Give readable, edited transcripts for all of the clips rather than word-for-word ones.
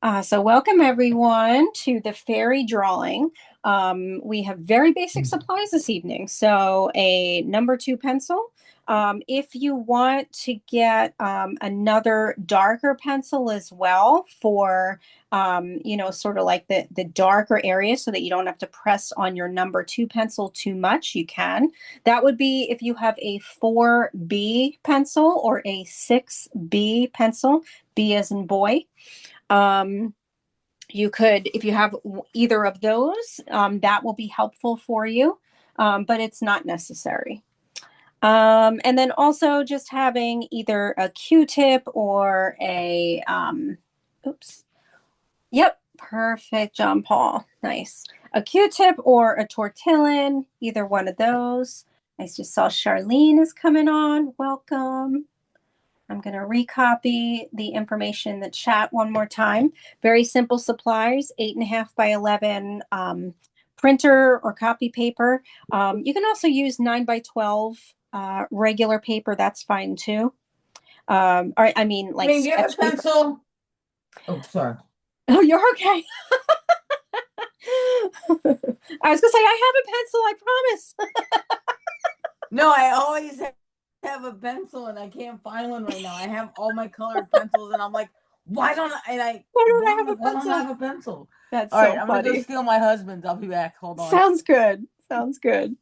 So welcome everyone to the fairy drawing. We have very basic supplies this evening. So a number two pencil. If you want to get another darker pencil as well for, sort of like the darker area so that you don't have to press on your number two pencil too much, you can. That would be if you have a 4B pencil or a 6B pencil, B as in boy. Um, you could, if you have either of those, that will be helpful for you, but it's not necessary. And then also just having either a Q-tip or oops, yep, perfect, John Paul, nice. A Q-tip or a tortillon, either one of those. I just saw Charlene is coming on. Welcome. I'm going to recopy the information in the chat one more time. Very simple supplies, 8.5 by 11 printer or copy paper. You can also use 9 by 12 regular paper. That's fine too. Or I mean, like Do you have a sketch paper. pencil? Oh, sorry. Oh, you're okay. I was gonna say I have a pencil. I promise. No, I always have a pencil and I can't find one right now. I have all my colored pencils and I'm like, why don't Why don't I why have a don't I pencil? have a pencil? That's All right, so I'm gonna go funny. steal my husband's. I'll be back. Hold on. Sounds good. Sounds good.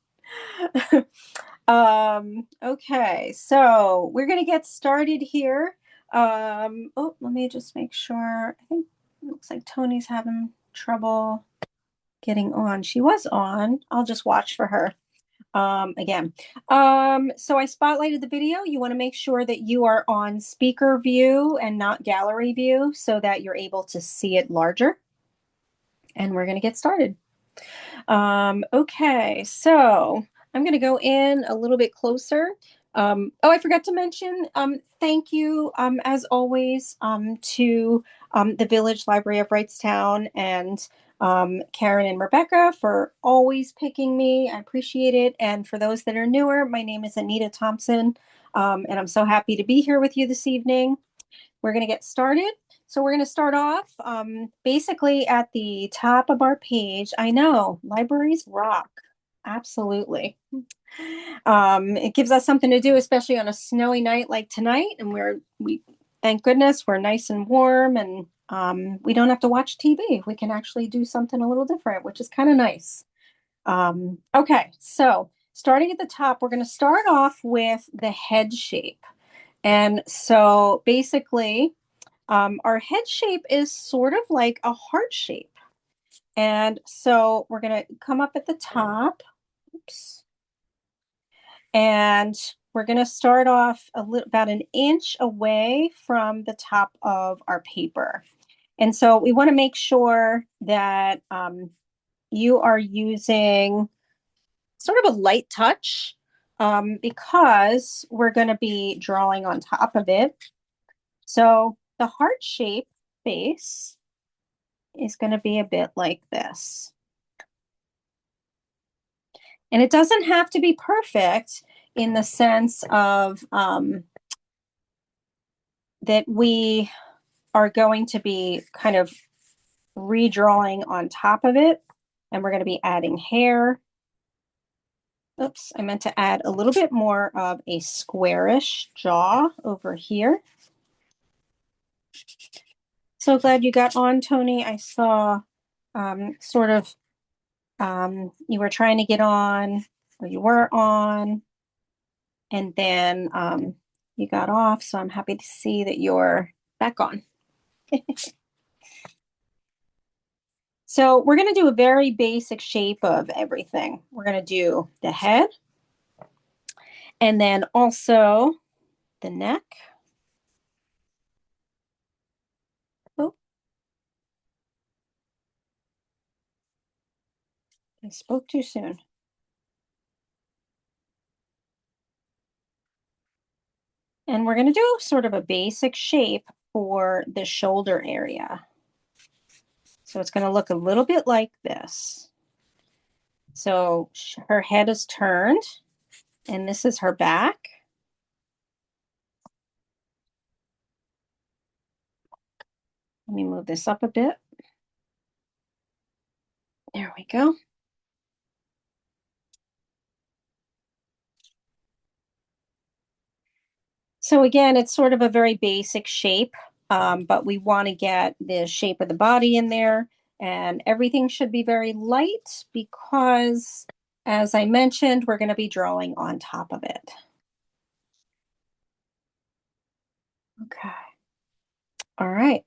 Okay, so we're gonna get started here. Oh, let me just make sure. I think it looks like Tony's having trouble getting on. She was on. I'll just watch for her again. So I spotlighted the video. You want to make sure that you are on speaker view and not gallery view so that you're able to see it larger. And we're gonna get started. Okay, so I'm going to go in a little bit closer. I forgot to mention, thank you, as always, to the Village Library of Wrightstown and Karen and Rebecca for always picking me. I appreciate it. And for those that are newer, my name is Anita Thompson, and I'm so happy to be here with you this evening. We're going to get started. So we're going to start off basically at the top of our page. I know, libraries rock. Absolutely. It gives us something to do, especially on a snowy night like tonight. And thank goodness, we're nice and warm and we don't have to watch TV. We can actually do something a little different, which is kind of nice. Okay, so starting at the top, we're going to start off with the head shape. And so basically, our head shape is sort of like a heart shape. And so we're going to come up at the top. Oops. And we're going to start off about an inch away from the top of our paper. And so we want to make sure that you are using sort of a light touch because we're going to be drawing on top of it. So the heart shape base is going to be a bit like this. And it doesn't have to be perfect in the sense of that we are going to be kind of redrawing on top of it. And we're going to be adding hair. Oops, I meant to add a little bit more of a squarish jaw over here. So glad you got on, Tony. I saw sort of you were trying to get on, or you were on, and then you got off. So I'm happy to see that you're back on. So we're going to do a very basic shape of everything. We're going to do the head, and then also the neck. Oh, I spoke too soon. And we're going to do sort of a basic shape for the shoulder area. So it's going to look a little bit like this. So her head is turned, and this is her back. Let me move this up a bit. There we go. So again, it's sort of a very basic shape, but we want to get the shape of the body in there, and everything should be very light because, as I mentioned, we're going to be drawing on top of it. Okay. All right.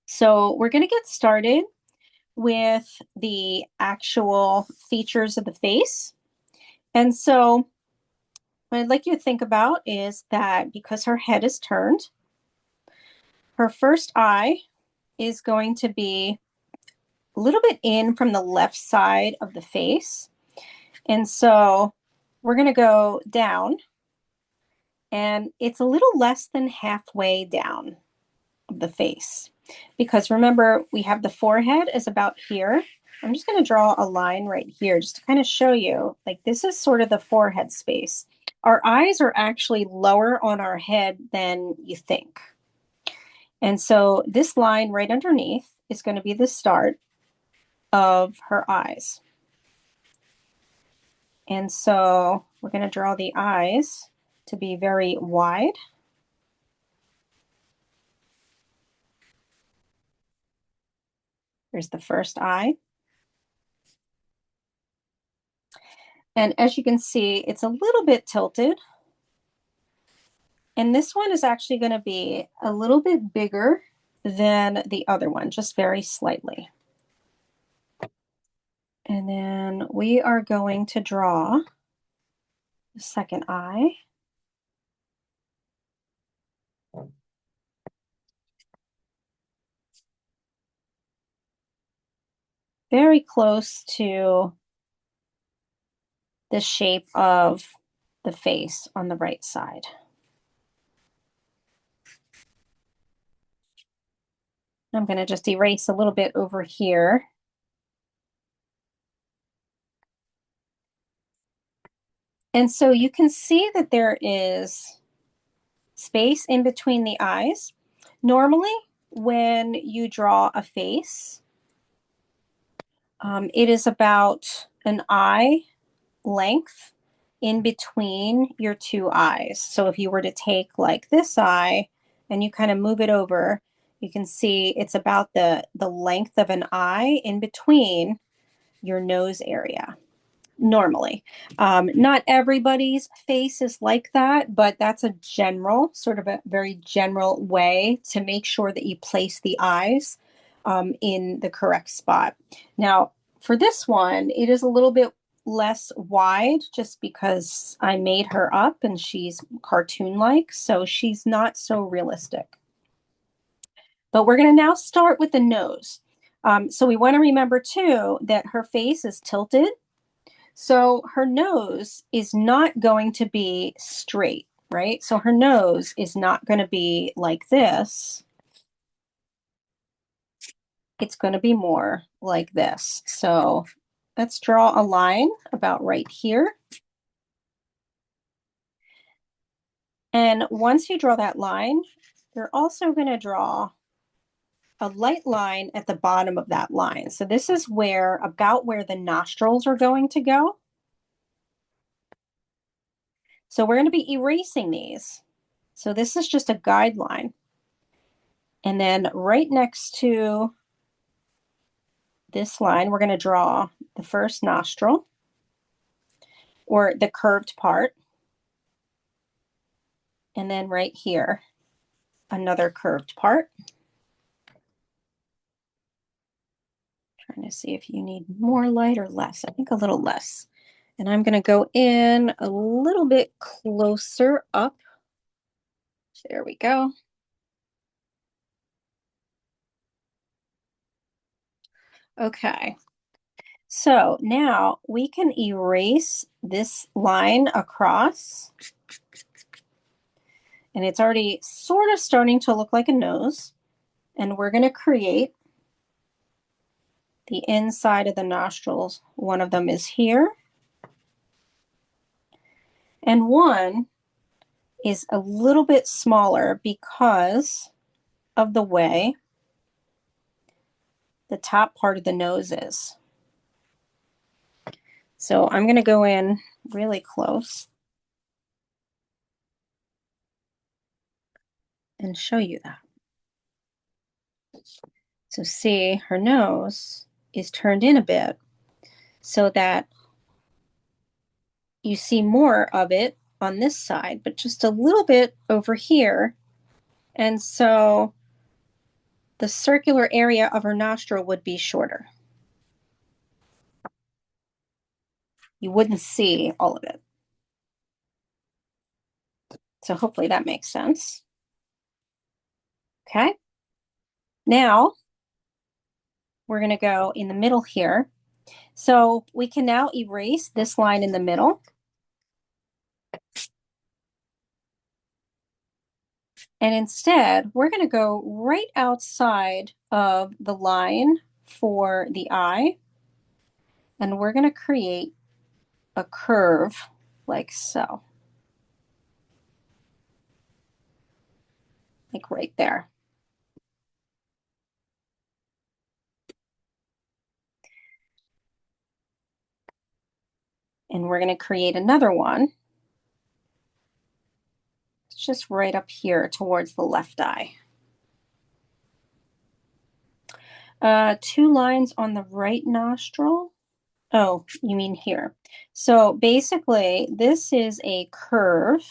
So we're going to get started with the actual features of the face. And so what I'd like you to think about is that because her head is turned, her first eye is going to be a little bit in from the left side of the face. And so we're going to go down, and it's a little less than halfway down of the face. Because remember, we have the forehead is about here. I'm just going to draw a line right here just to kind of show you, like this is sort of the forehead space. Our eyes are actually lower on our head than you think. And so this line right underneath is going to be the start of her eyes. And so we're going to draw the eyes to be very wide. Here's the first eye. And as you can see, it's a little bit tilted. And this one is actually going to be a little bit bigger than the other one, just very slightly. And then we are going to draw the second eye. Very close to the shape of the face on the right side. I'm going to just erase a little bit over here. And so you can see that there is space in between the eyes. Normally, when you draw a face, it is about an eye length in between your two eyes. So if you were to take like this eye and you kind of move it over, you can see it's about the length of an eye in between your nose area. Normally, not everybody's face is like that, but that's a general, sort of a very general way to make sure that you place the eyes in the correct spot. Now, for this one, it is a little bit less wide just because I made her up and she's cartoon-like, so she's not so realistic. But we're going to now start with the nose. So we want to remember too that her face is tilted. So her nose is not going to be straight, right? So her nose is not going to be like this. It's going to be more like this. So let's draw a line about right here. And once you draw that line, you're also going to draw a light line at the bottom of that line. So this is about where the nostrils are going to go. So we're going to be erasing these. So this is just a guideline. And then right next to this line, we're going to draw the first nostril, or the curved part. And then right here, another curved part. Trying to see if you need more light or less. I think a little less. And I'm going to go in a little bit closer up. There we go. Okay. So now we can erase this line across. And it's already sort of starting to look like a nose. And we're going to create the inside of the nostrils. One of them is here. And one is a little bit smaller because of the way the top part of the nose is. So I'm going to go in really close and show you that. So see, her nose is turned in a bit so that you see more of it on this side, but just a little bit over here. And so the circular area of her nostril would be shorter. You wouldn't see all of it. So hopefully that makes sense. Okay. Now we're going to go in the middle here. So we can now erase this line in the middle. And instead, we're going to go right outside of the line for the eye. And we're going to create a curve like so. Like right there. And we're going to create another one. It's just right up here towards the left eye. Two lines on the right nostril. Oh, you mean here. So basically, this is a curve.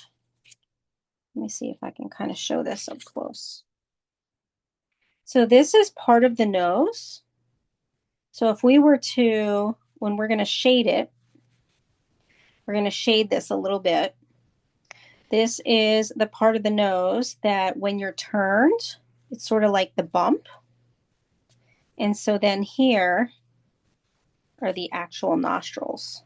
Let me see if I can kind of show this up close. So this is part of the nose. So if we were to, when we're going to shade it, we're going to shade this a little bit. This is the part of the nose that when you're turned, it's sort of like the bump. And so then here are the actual nostrils.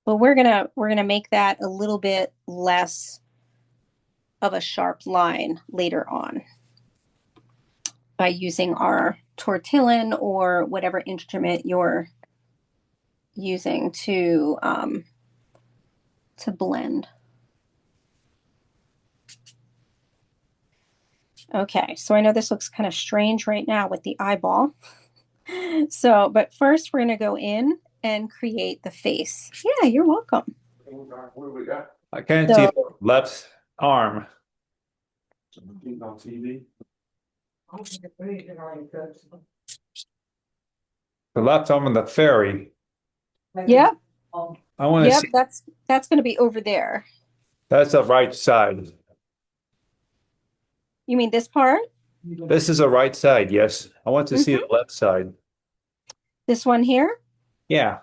But we're gonna make that a little bit less of a sharp line later on by using our tortillon or whatever instrument you're using to blend. Okay, so I know this looks kind of strange right now with the eyeball. So, but first we're gonna go in and create the face. Yeah, you're welcome. What do we got? I can't see So, the left arm. The left arm of the fairy. yep, I want to yep, see that's gonna be over there. that's the right side. You mean this part? This is the right side, yes. I want to see the Mm-hmm. left side. This one here? Yeah.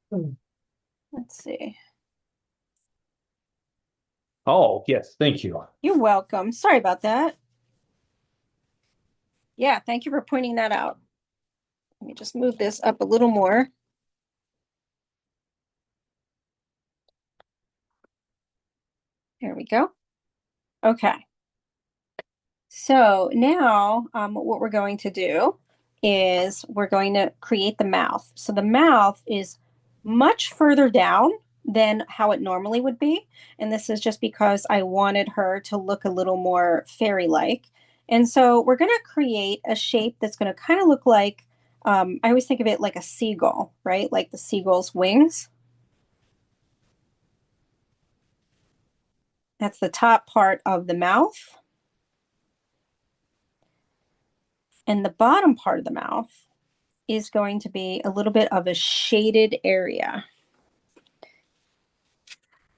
Let's see. Oh, yes, thank you. You're welcome. Sorry about that. Yeah, thank you for pointing that out. Let me just move this up a little more. There we go. Okay. So now what we're going to do is we're going to create the mouth. So the mouth is much further down than how it normally would be. And this is just because I wanted her to look a little more fairy-like. And so we're going to create a shape that's going to kind of look like, I always think of it like a seagull, right? Like the seagull's wings. That's the top part of the mouth. And the bottom part of the mouth is going to be a little bit of a shaded area.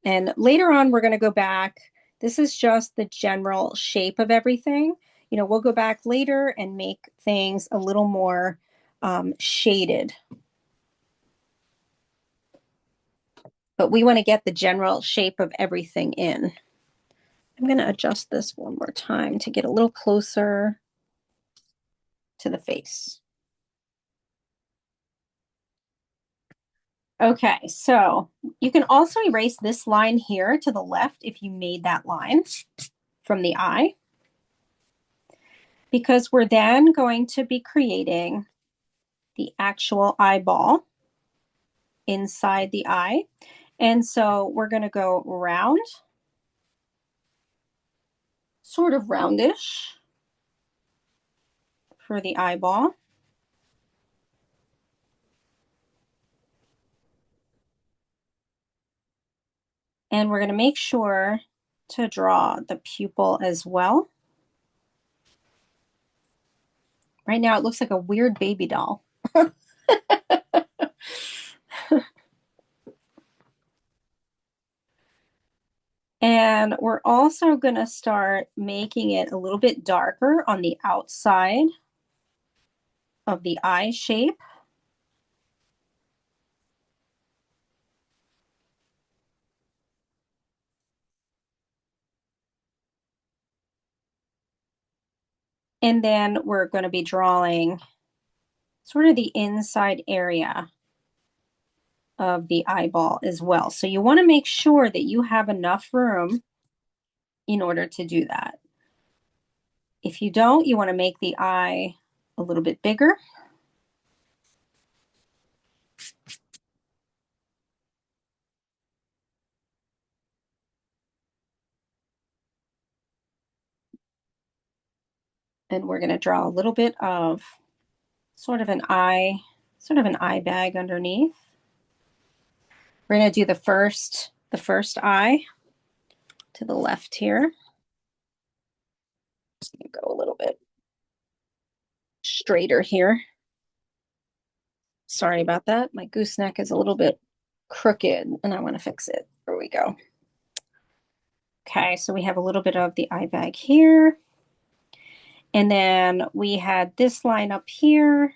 And later on, we're going to go back. This is just the general shape of everything. You know, we'll go back later and make things a little more shaded. But we want to get the general shape of everything in. I'm going to adjust this one more time to get a little closer to the face. Okay, so you can also erase this line here to the left if you made that line from the eye, because we're then going to be creating the actual eyeball inside the eye. And so we're going to go round, sort of roundish for the eyeball. And we're going to make sure to draw the pupil as well. Right now it looks like a weird baby doll. And we're also going to start making it a little bit darker on the outside of the eye shape. And then we're going to be drawing sort of the inside area of the eyeball as well. So you want to make sure that you have enough room in order to do that. If you don't, you want to make the eye a little bit bigger. And we're going to draw a little bit of sort of an eye bag underneath. We're going to do the first eye to the left here. Just going to go a little bit straighter here. Sorry about that. My gooseneck is a little bit crooked and I want to fix it. There we go. Okay, so we have a little bit of the eye bag here. And then we had this line up here,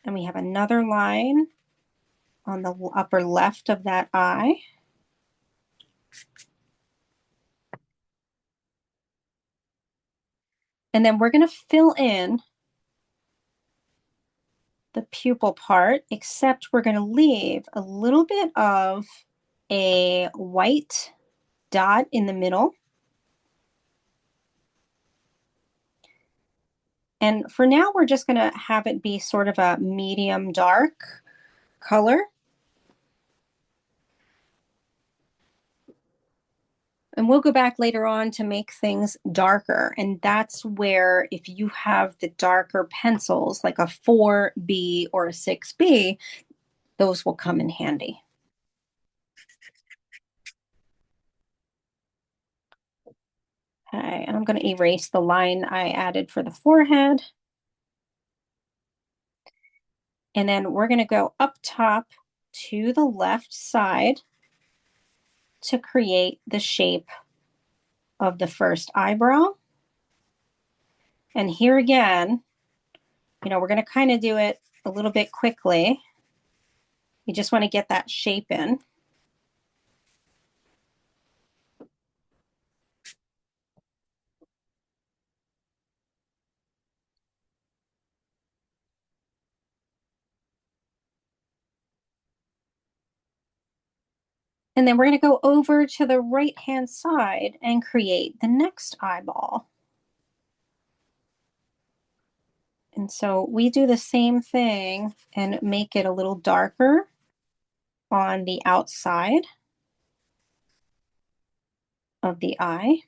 and we have another line on the upper left of that eye. And then we're going to fill in the pupil part, except we're going to leave a little bit of a white dot in the middle. And for now, we're just going to have it be sort of a medium dark color. And we'll go back later on to make things darker. And that's where, if you have the darker pencils, like a 4B or a 6B, those will come in handy. Okay, and I'm going to erase the line I added for the forehead. And then we're going to go up top to the left side to create the shape of the first eyebrow. And here again, you know, we're going to kind of do it a little bit quickly. You just want to get that shape in. And then we're going to go over to the right-hand side and create the next eyeball. And so we do the same thing and make it a little darker on the outside of the eye.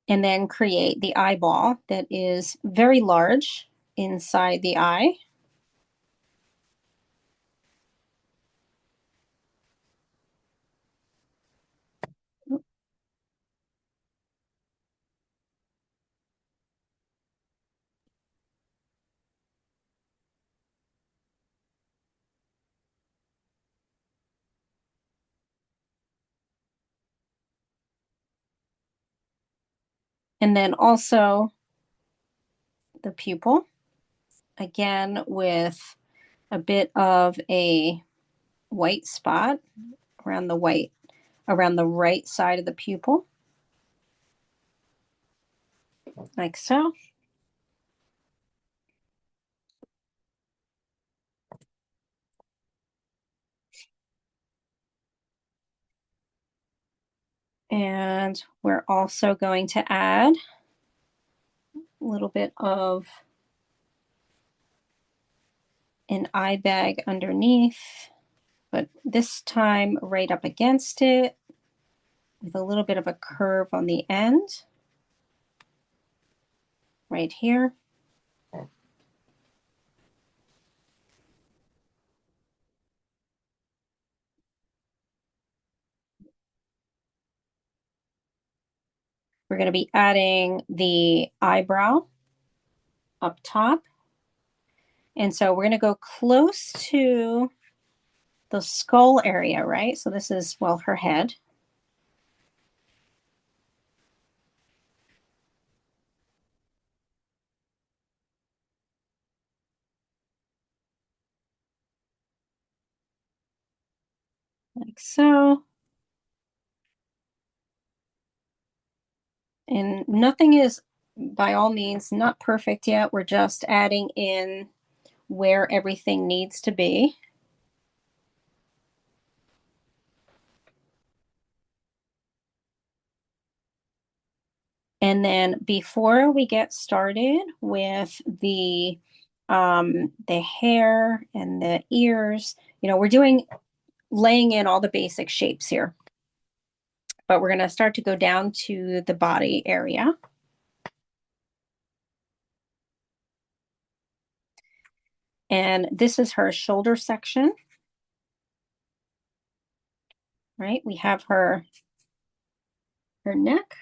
And then create the eyeball that is very large inside the eye. And then also the pupil, again with a bit of a white spot around the right side of the pupil, like so. And we're also going to add little bit of an eye bag underneath, but this time right up against it with a little bit of a curve on the end right here. We're going to be adding the eyebrow up top. And so we're going to go close to the skull area, right? So this is, well, her head. Like so. And nothing is, by all means, not perfect yet. We're just adding in where everything needs to be. And then before we get started with the hair and the ears, you know, we're laying in all the basic shapes here. But we're going to start to go down to the body area. And this is her shoulder section, right? We have her neck.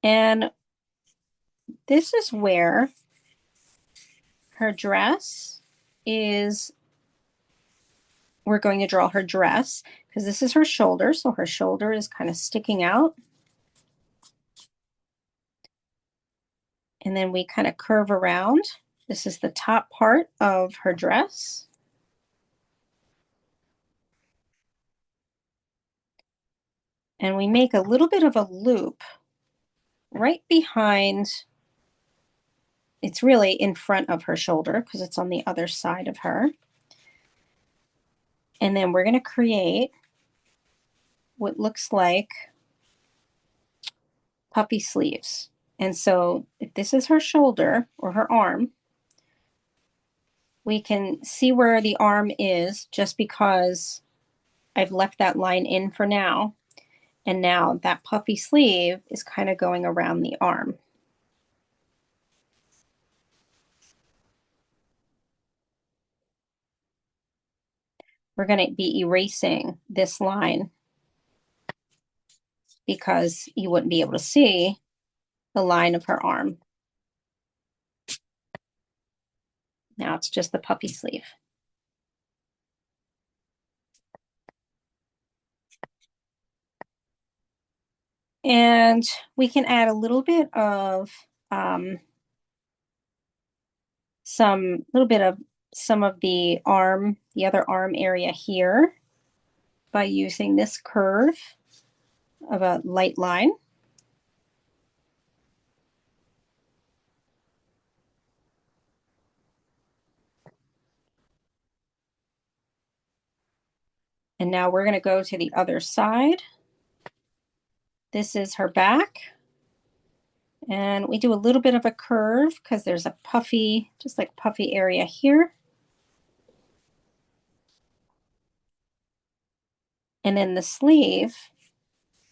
And this is where her dress is. We're going to draw her dress because this is her shoulder. So her shoulder is kind of sticking out. And then we kind of curve around. This is the top part of her dress. And we make a little bit of a loop right behind. It's really in front of her shoulder because it's on the other side of her. And then we're going to create what looks like puffy sleeves. And so if this is her shoulder or her arm, we can see where the arm is just because I've left that line in for now. And now that puffy sleeve is kind of going around the arm. We're going to be erasing this line because you wouldn't be able to see the line of her arm. Now it's just the puffy sleeve. And we can add a little bit of some of the arm, the other arm area here by using this curve of a light line. And now we're going to go to the other side. This is her back. And we do a little bit of a curve because there's a puffy, just like puffy area here. And then the sleeve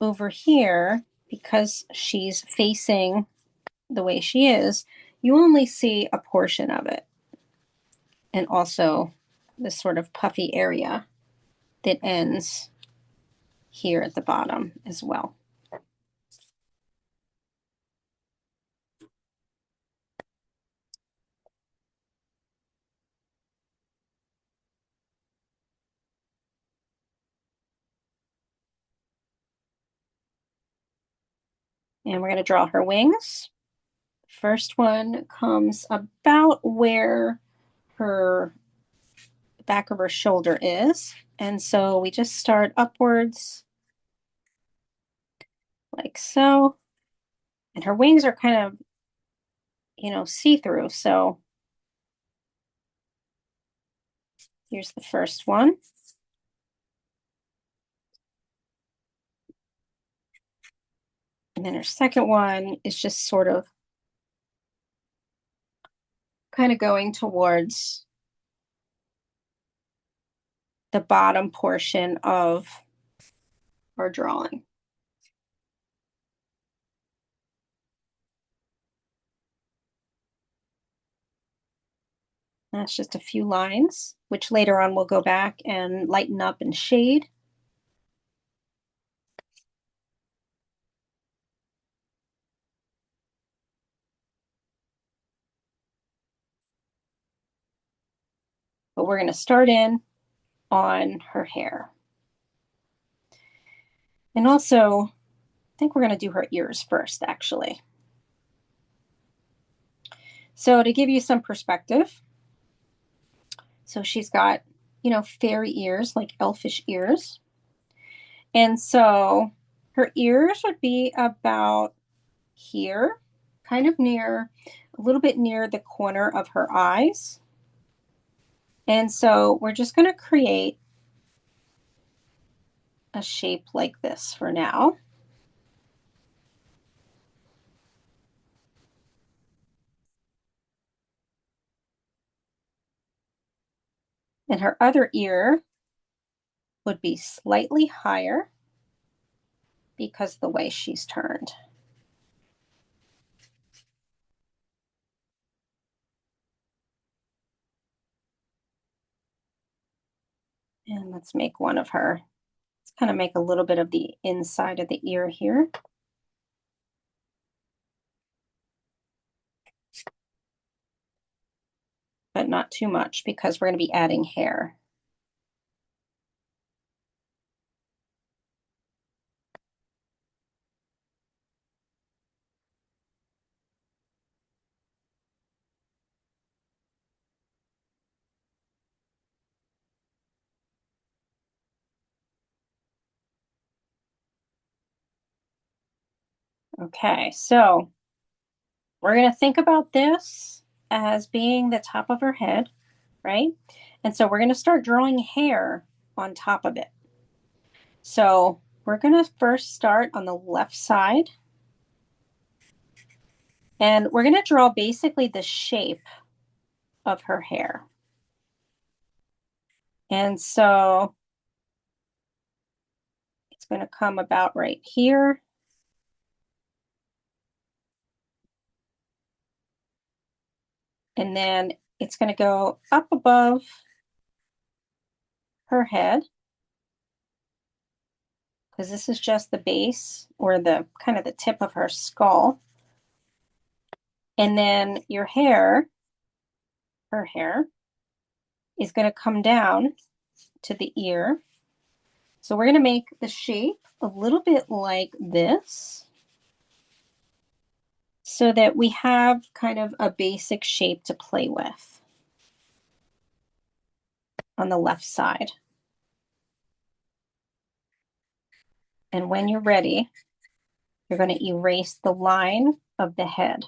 over here, because she's facing the way she is, you only see a portion of it. And also this sort of puffy area that ends here at the bottom as well. And we're going to draw her wings. First one comes about where her back of her shoulder is. And so we just start upwards like so. And her wings are kind of, you know, see-through. So here's the first one. And then her second one is just sort of kind of going towards the bottom portion of our drawing. That's just a few lines, which later on we'll go back and lighten up and shade. But we're going to start in on her hair. And also, I think we're going to do her ears first, actually. So to give you some perspective, so she's got, you know, fairy ears, like elfish ears. And so her ears would be about here, kind of near, a little bit near the corner of her eyes. And so we're just going to create a shape like this for now. And her other ear would be slightly higher because of the way she's turned. And let's make one of her. Let's kind of make a little bit of the inside of the ear here. But not too much because we're going to be adding hair. Okay, so we're going to think about this as being the top of her head, right? And so we're going to start drawing hair on top of it. So we're going to first start on the left side. And we're going to draw basically the shape of her hair. And so it's going to come about right here. And then it's going to go up above her head, because this is just the base or the kind of the tip of her skull. And then your hair, her hair, is going to come down to the ear. So we're going to make the shape a little bit like this so that we have kind of a basic shape to play with on the left side. And when you're ready, you're going to erase the line of the head.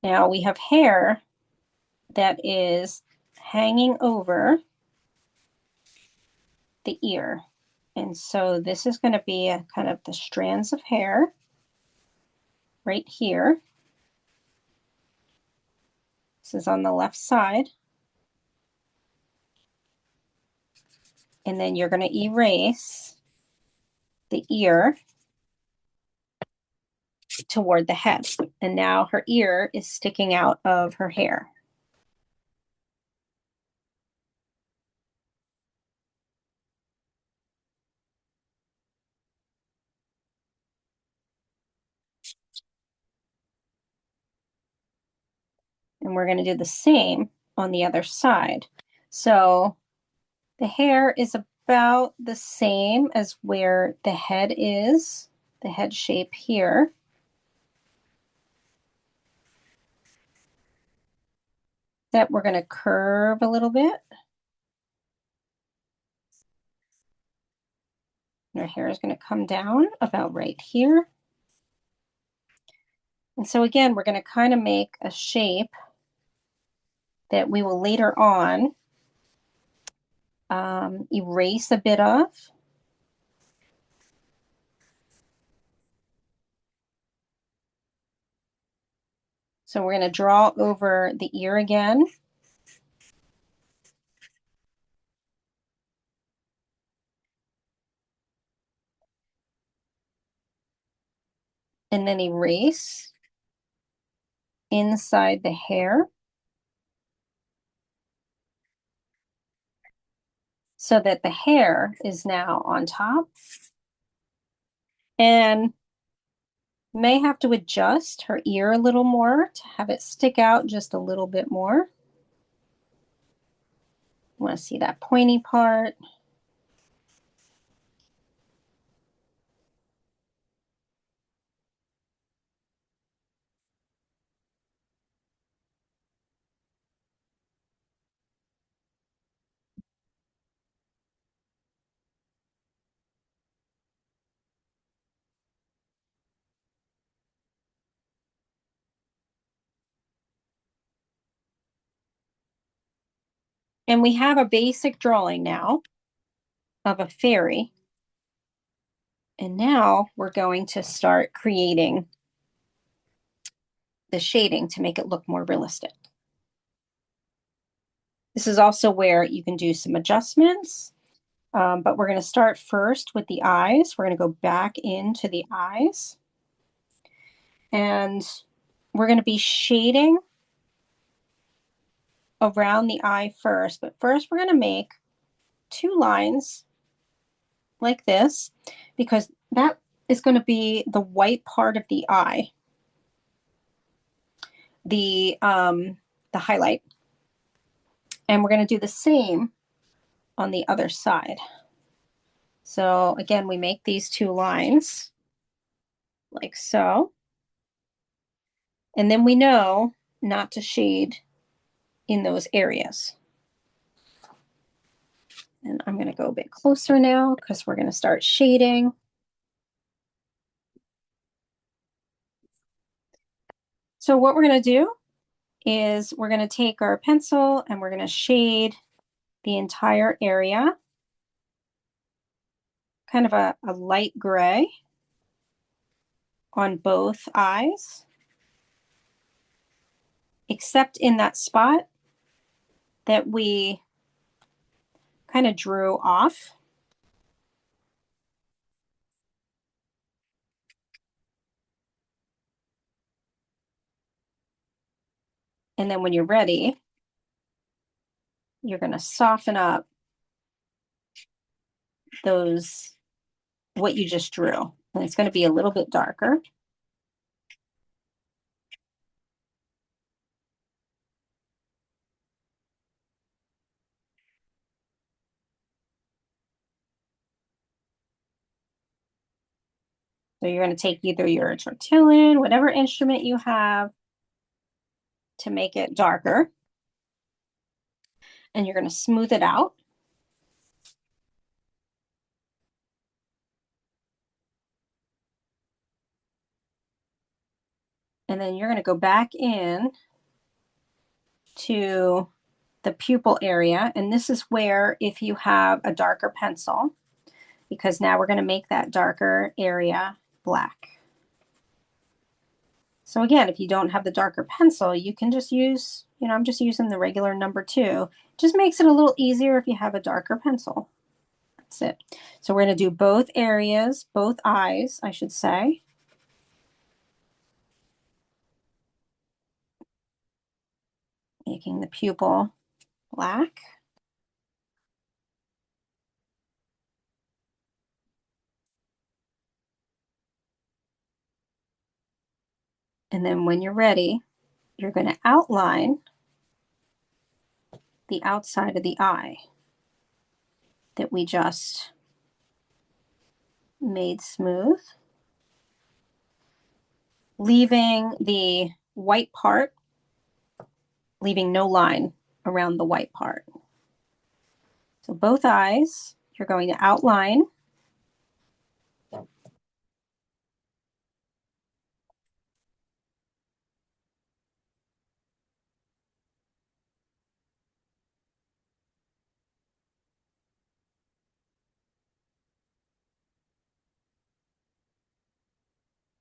Now we have hair that is hanging over the ear. And so this is going to be a kind of the strands of hair right here. This is on the left side. And then you're going to erase the ear toward the head. And now her ear is sticking out of her hair. And we're going to do the same on the other side. So the hair is about the same as where the head is, the head shape here. That we're going to curve a little bit. Our hair is going to come down about right here. And so again, we're going to kind of make a shape that we will later on erase a bit of. So we're going to draw over the ear again. And then erase inside the hair so that the hair is now on top. And may have to adjust her ear a little more to have it stick out just a little bit more. Want to see that pointy part. And we have a basic drawing now of a fairy. And now we're going to start creating the shading to make it look more realistic. This is also where you can do some adjustments, but we're going to start first with the eyes. We're going to go back into the eyes. And we're going to be shading around the eye first. But first, we're going to make 2 lines like this, because that is going to be the white part of the eye, the highlight. And we're going to do the same on the other side. So again, we make these 2 lines like so. And then we know not to shade in those areas. And I'm going to go a bit closer now because we're going to start shading. So what we're going to do is we're going to take our pencil and we're going to shade the entire area, kind of a light gray on both eyes, except in that spot that we kind of drew off. And then when you're ready, you're going to soften up those, what you just drew. And it's going to be a little bit darker. So you're going to take either your tortillon, whatever instrument you have, to make it darker. And you're going to smooth it out. And then you're going to go back in to the pupil area. And this is where, if you have a darker pencil, because now we're going to make that darker area black. So again, if you don't have the darker pencil, you can just use, I'm just using the regular number 2. Just makes it a little easier if you have a darker pencil. That's it. So we're going to do both areas, both eyes, I should say. Making the pupil black. And then when you're ready, you're going to outline the outside of the eye that we just made smooth, leaving the white part, leaving no line around the white part. So both eyes, you're going to outline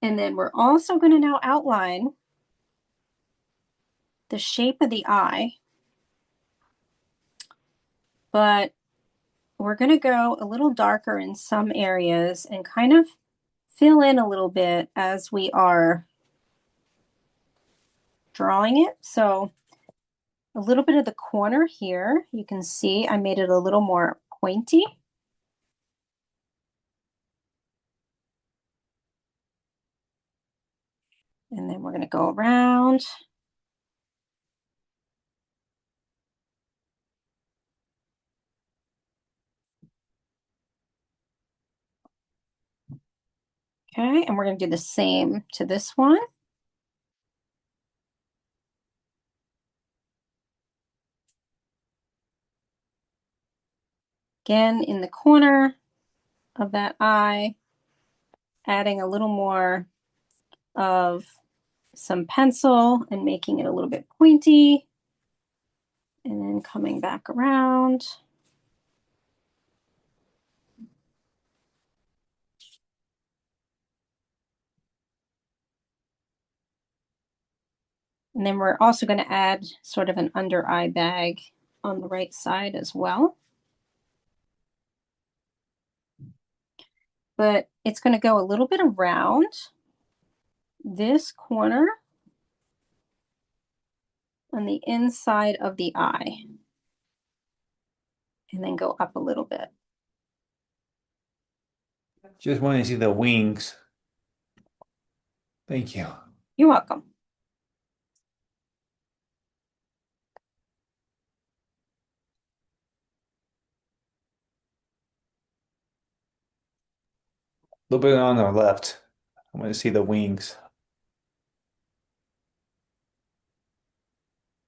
And then we're also going to now outline the shape of the eye, but we're going to go a little darker in some areas and kind of fill in a little bit as we are drawing it. So a little bit of the corner here, you can see I made it a little more pointy. And then we're going to go around. Okay, and we're going to do the same to this one. Again, in the corner of that eye, adding a little more of some pencil and making it a little bit pointy. And then coming back around. And then we're also going to add sort of an under eye bag on the right side as well. But it's going to go a little bit around this corner on the inside of the eye. And then go up a little bit. Just want to see the wings. Thank you. You're welcome. A little bit on the left. I want to see the wings.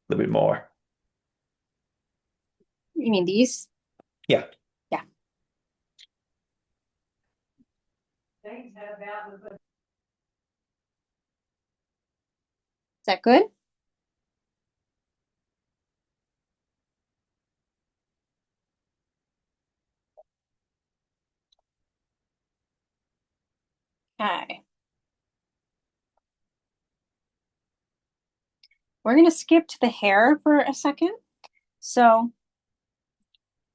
A little bit more. You mean these? Yeah. Yeah. Is that good? Okay. We're going to skip to the hair for a second. So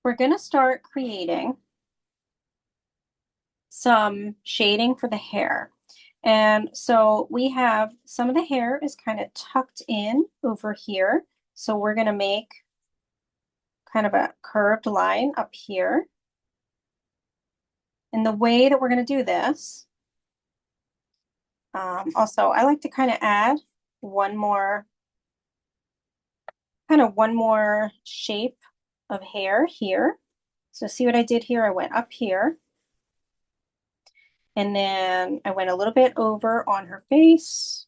we're going to start creating some shading for the hair. And so we have some of the hair is kind of tucked in over here. So we're going to make kind of a curved line up here. And the way that we're going to do this, also I like to kind of add one more shape of hair here. So see what I did here? I went up here. And then I went a little bit over on her face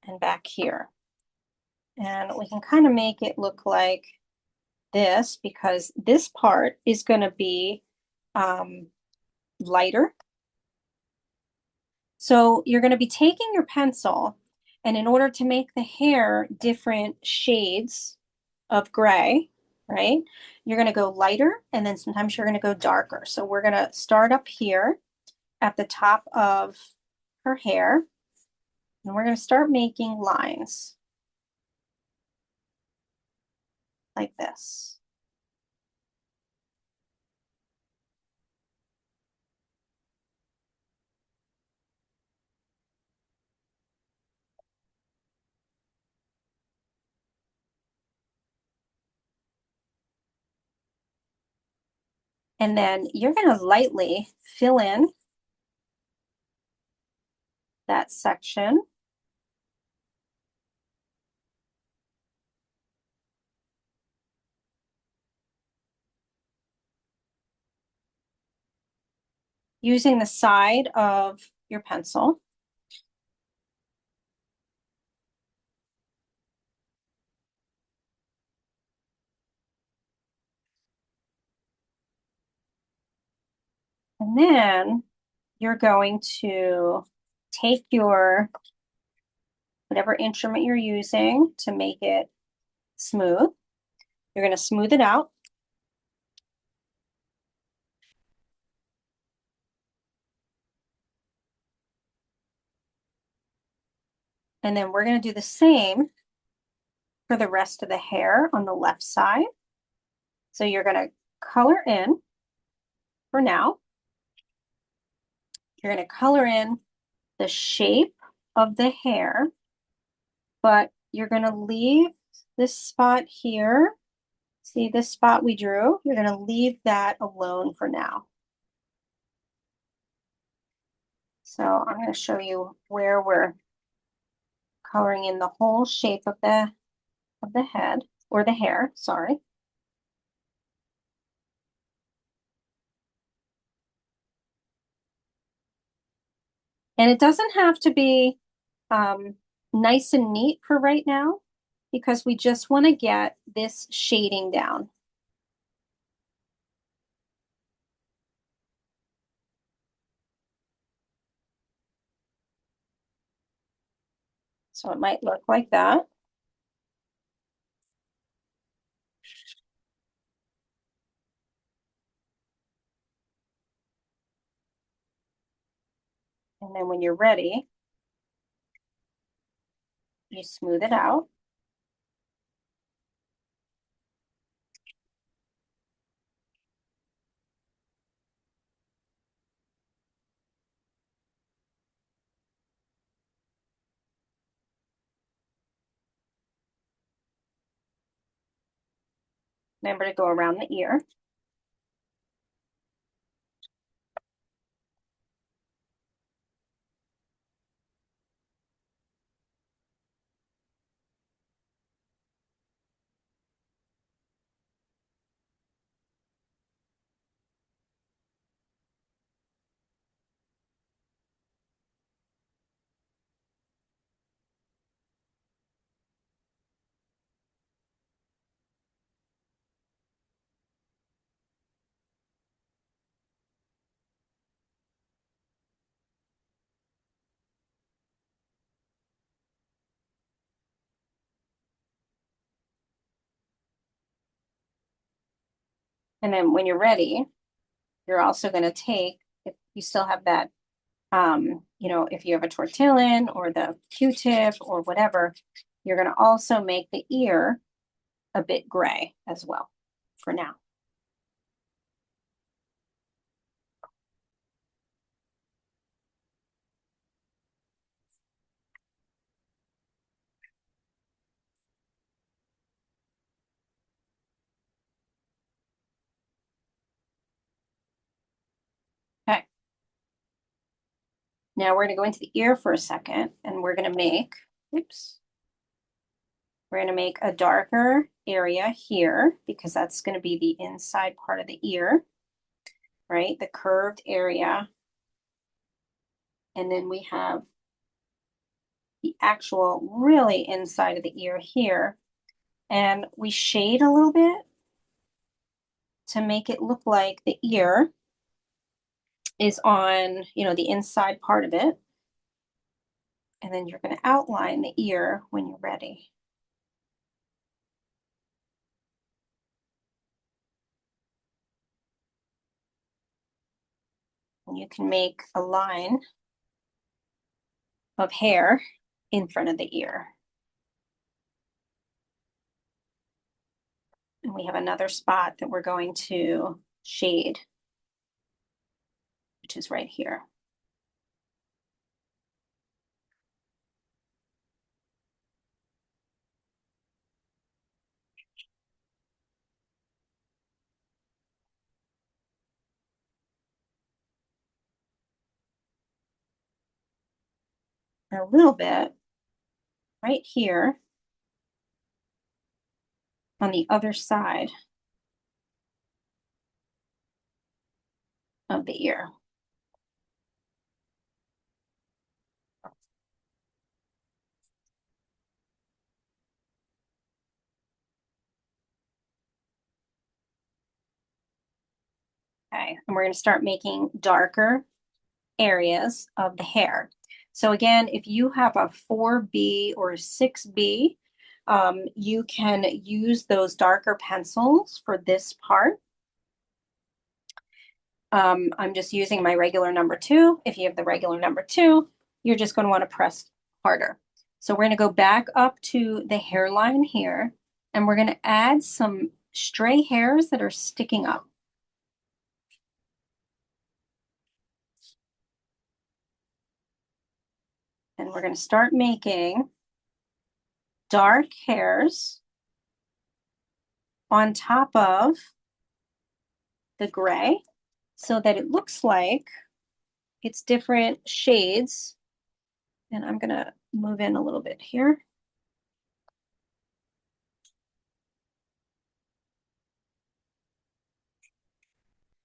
and back here. And we can kind of make it look like this because this part is going to be lighter. So you're going to be taking your pencil, and in order to make the hair different shades of gray, right, you're going to go lighter, and then sometimes you're going to go darker. So we're going to start up here at the top of her hair, and we're going to start making lines like this. And then you're going to lightly fill in that section. Using the side of your pencil. And then you're going to take your whatever instrument you're using to make it smooth. You're going to smooth it out. And then we're going to do the same for the rest of the hair on the left side. So you're going to color in for now. You're going to color in the shape of the hair, but you're going to leave this spot here. See this spot we drew? You're going to leave that alone for now. So I'm going to show you where we're coloring in the whole shape of the head or the hair, sorry. And it doesn't have to be nice and neat for right now because we just want to get this shading down. So it might look like that. And then when you're ready, you smooth it out. Remember to go around the ear. And then when you're ready, you're also going to take, if you still have that, if you have a tortillon or the Q-tip or whatever, you're going to also make the ear a bit gray as well for now. Okay. Now we're going to go into the ear for a second and we're going to make, we're going to make a darker area here because that's going to be the inside part of the ear, right? The curved area. And then we have the actual really inside of the ear here. And we shade a little bit to make it look like the ear is on, the inside part of it. And then you're going to outline the ear when you're ready. And you can make a line of hair in front of the ear. And we have another spot that we're going to shade, which is right here. And a little bit right here on the other side of the ear. Okay, and we're going to start making darker areas of the hair. So again, if you have a 4B or a 6B, you can use those darker pencils for this part. I'm just using my regular number 2. If you have the regular number 2, you're just going to want to press harder. So we're going to go back up to the hairline here, and we're going to add some stray hairs that are sticking up. And we're going to start making dark hairs on top of the gray so that it looks like it's different shades. And I'm going to move in a little bit here.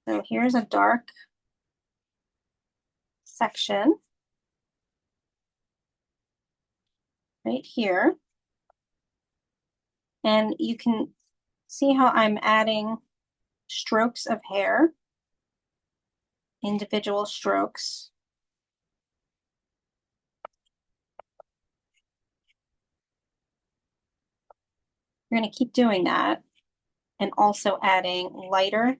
So here's a dark section right here. And you can see how I'm adding strokes of hair, individual strokes. You're going to keep doing that and also adding lighter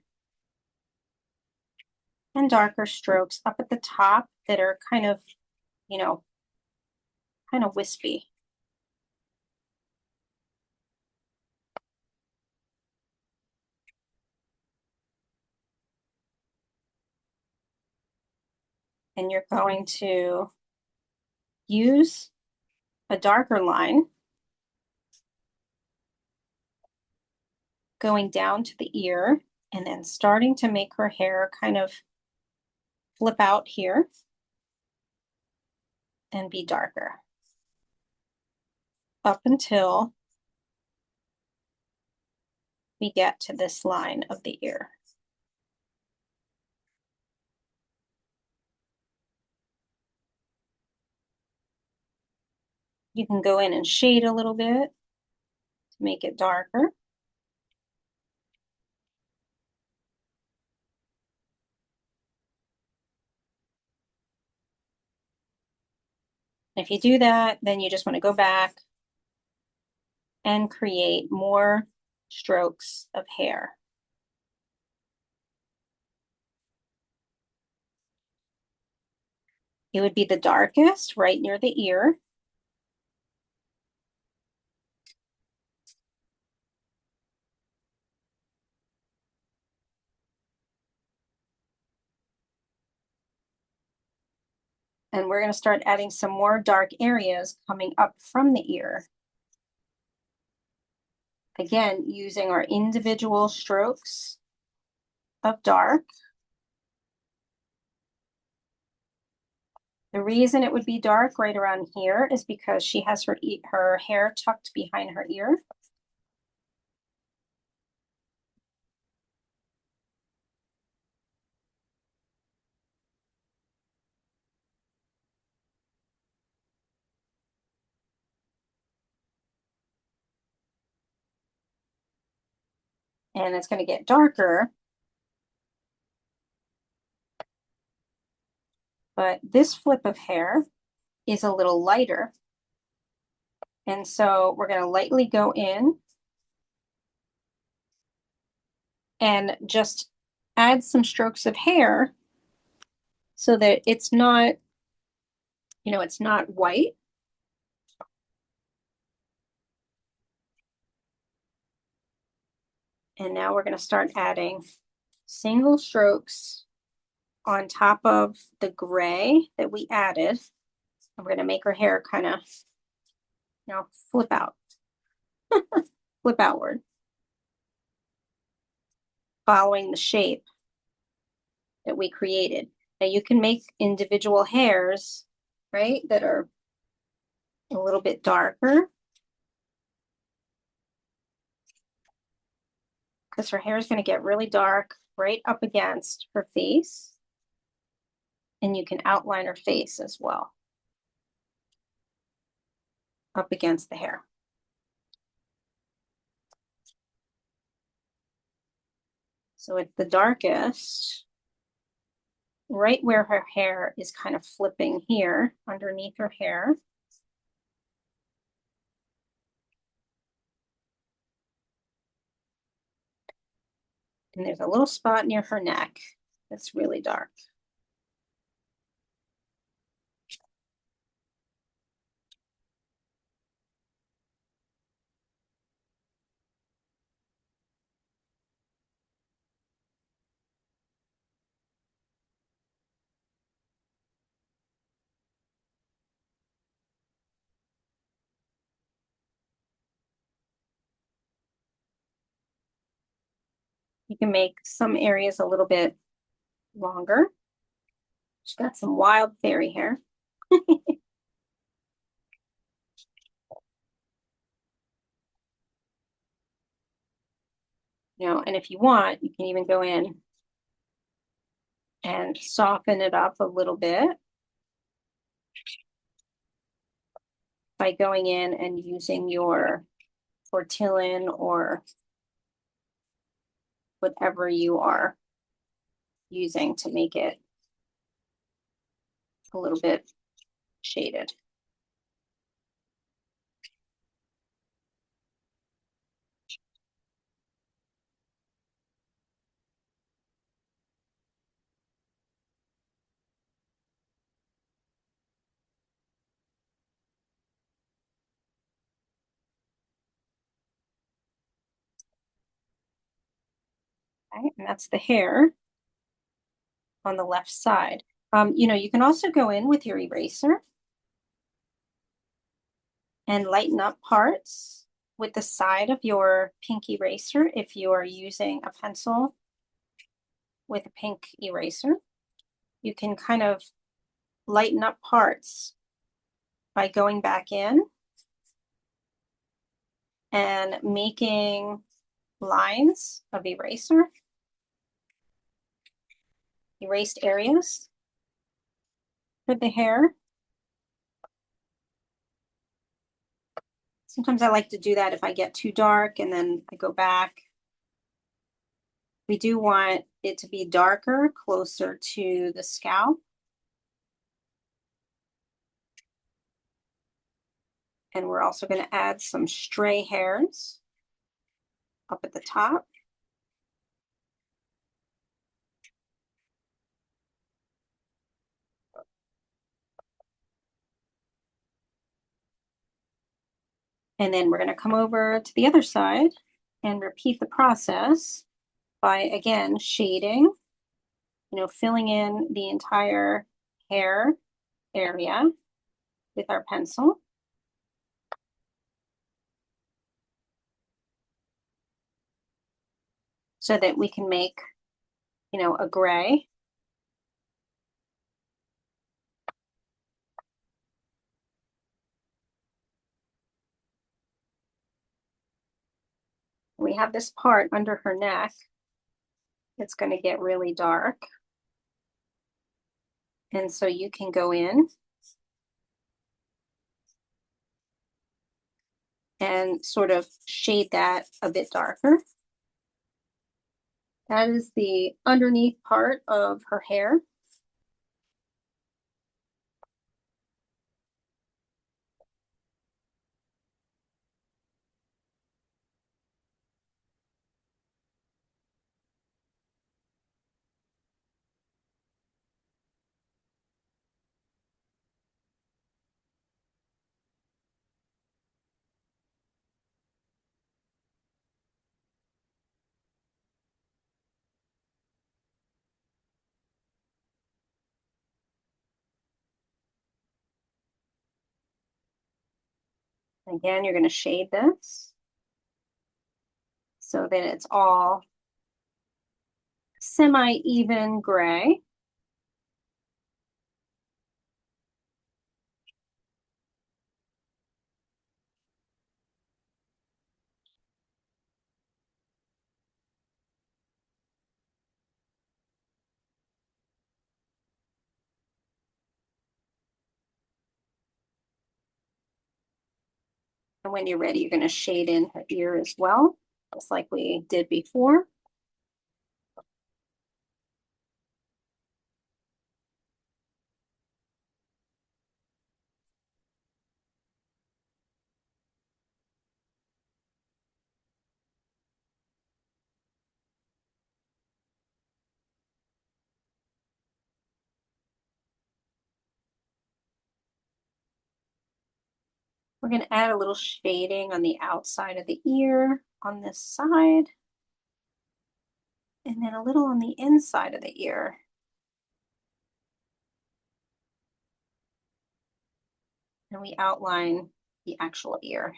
and darker strokes up at the top that are kind of, you know, kind of wispy. And you're going to use a darker line going down to the ear and then starting to make her hair kind of flip out here and be darker up until we get to this line of the ear. You can go in and shade a little bit to make it darker. If you do that, then you just want to go back and create more strokes of hair. It would be the darkest right near the ear. And we're going to start adding some more dark areas coming up from the ear. Again, using our individual strokes of dark. The reason it would be dark right around here is because she has her hair tucked behind her ear. And it's going to get darker. But this flip of hair is a little lighter. And so we're going to lightly go in and just add some strokes of hair so that it's not, you know, it's not white. And now we're going to start adding single strokes on top of the gray that we added. And we're going to make her hair kind of, you know, flip out, flip outward, following the shape that we created. Now you can make individual hairs, right, that are a little bit darker because her hair is going to get really dark right up against her face. And you can outline her face as well up against the hair. So it's the darkest, right where her hair is kind of flipping here underneath her hair. And there's a little spot near her neck that's really dark. You can make some areas a little bit longer. She's got some wild fairy hair. And if you want, you can even go in and soften it up a little bit by going in and using your tortillon or whatever you are using to make it a little bit shaded. Okay, and that's the hair on the left side. You can also go in with your eraser and lighten up parts with the side of your pink eraser if you are using a pencil with a pink eraser. You can kind of lighten up parts by going back in and making lines of eraser, erased areas for the hair. Sometimes I like to do that if I get too dark and then I go back. We do want it to be darker, closer to the scalp. And we're also going to add some stray hairs up at the top. And then we're going to come over to the other side and repeat the process by, again, shading, filling in the entire hair area with our pencil. So that we can make, a gray. We have this part under her neck. It's going to get really dark. And so you can go in and sort of shade that a bit darker. That is the underneath part of her hair. Again, you're going to shade this so that it's all semi-even gray. And when you're ready, you're going to shade in her ear as well, just like we did before. We're going to add a little shading on the outside of the ear on this side, and then a little on the inside of the ear. And we outline the actual ear.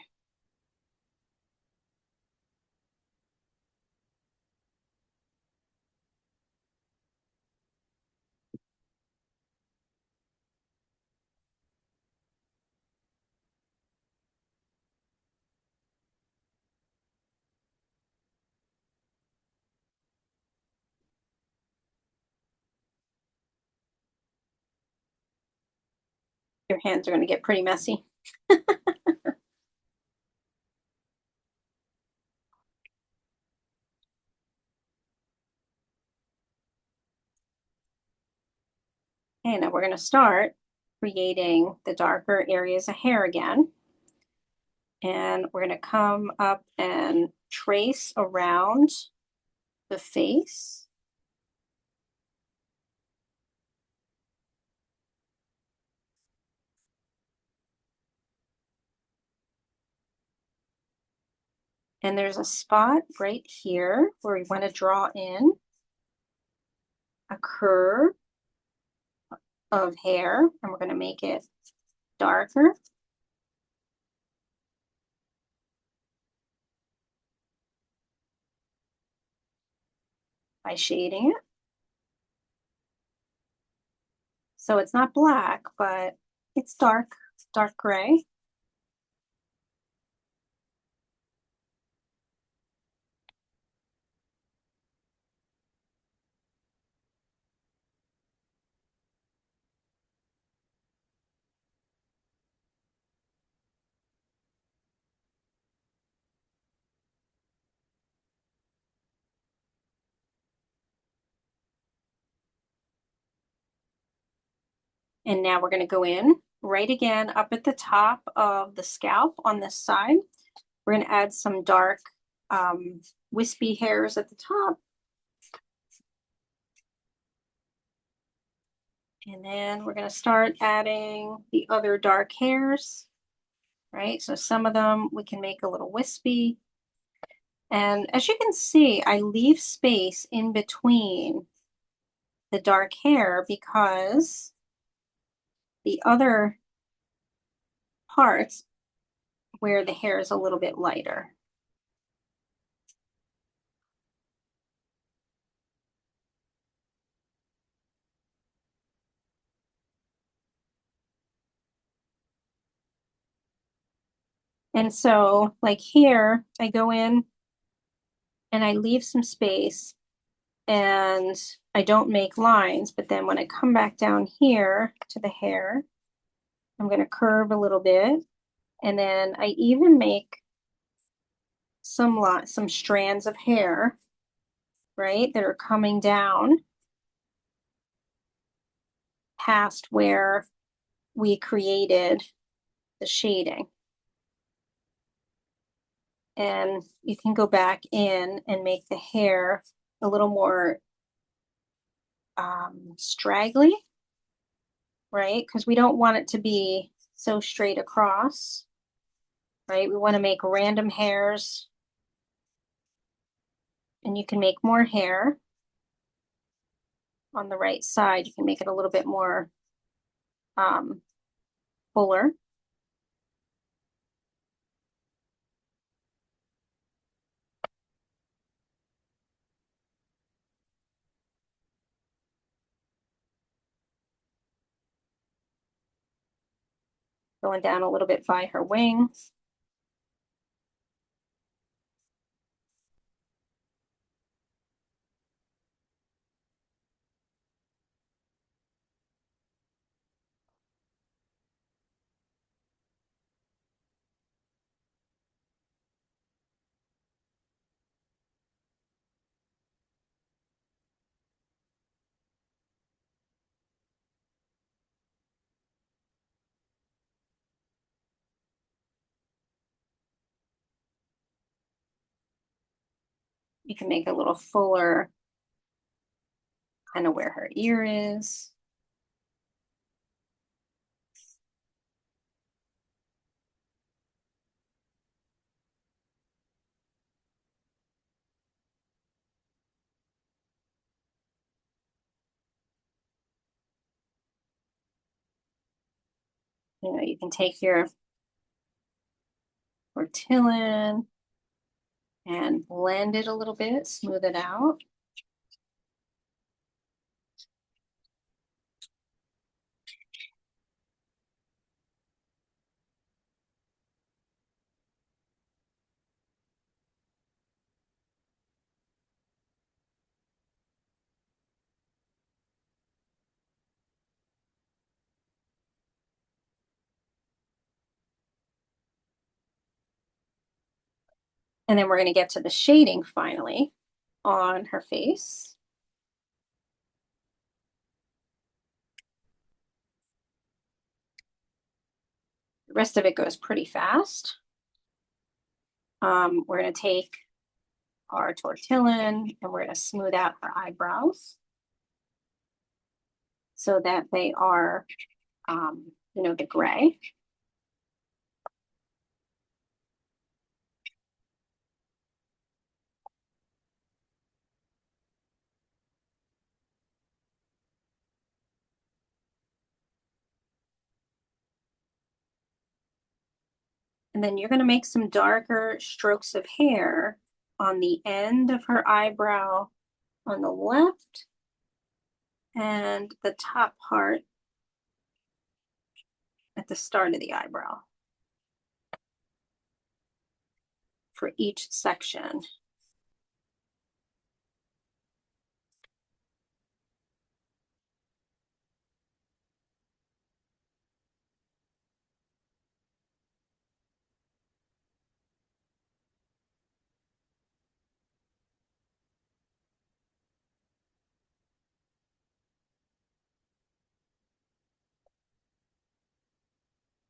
Your hands are going to get pretty messy. Okay, now we're going to start creating the darker areas of hair again. And we're going to come up and trace around the face. And there's a spot right here where we want to draw in a curve of hair, and we're going to make it darker. By shading it. So it's not black, but it's dark gray. And now we're going to go in right again up at the top of the scalp on this side. We're going to add some dark wispy hairs at the top. And then we're going to start adding the other dark hairs, right? So some of them we can make a little wispy. And as you can see, I leave space in between the dark hair because the other parts where the hair is a little bit lighter. And so like here, I go in and I leave some space and I don't make lines, but then when I come back down here to the hair, I'm going to curve a little bit. And then I even make some strands of hair, right, that are coming down past where we created the shading. And you can go back in and make the hair a little more straggly, right? Because we don't want it to be so straight across, right? We want to make random hairs, and you can make more hair on the right side. You can make it a little bit more fuller. Going down a little bit by her wings. You can make a little fuller, kind of where her ear is. You know, you can take your Portillan and blend it a little bit, smooth it out. And then we're going to get to the shading finally on her face. The rest of it goes pretty fast. We're going to take our tortillon and we're going to smooth out her eyebrows so that they are, the gray. And then you're going to make some darker strokes of hair on the end of her eyebrow on the left and the top part at the start of the eyebrow for each section.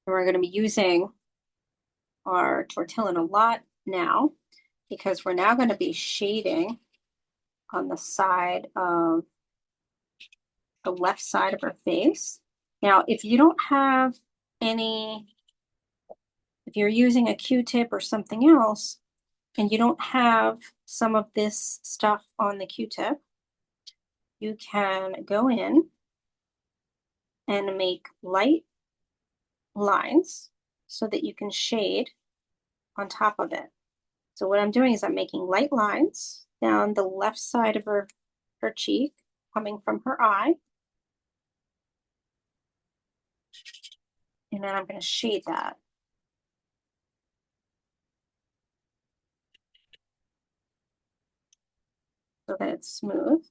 And we're going to be using our tortillon a lot now because we're now going to be shading on the side of the left side of her face. Now, if you don't have any, if you're using a Q-tip or something else, and you don't have some of this stuff on the Q-tip, you can go in and make light lines so that you can shade on top of it. So what I'm doing is I'm making light lines down the left side of her cheek, coming from her eye. And then I'm going to shade that. So that it's smooth.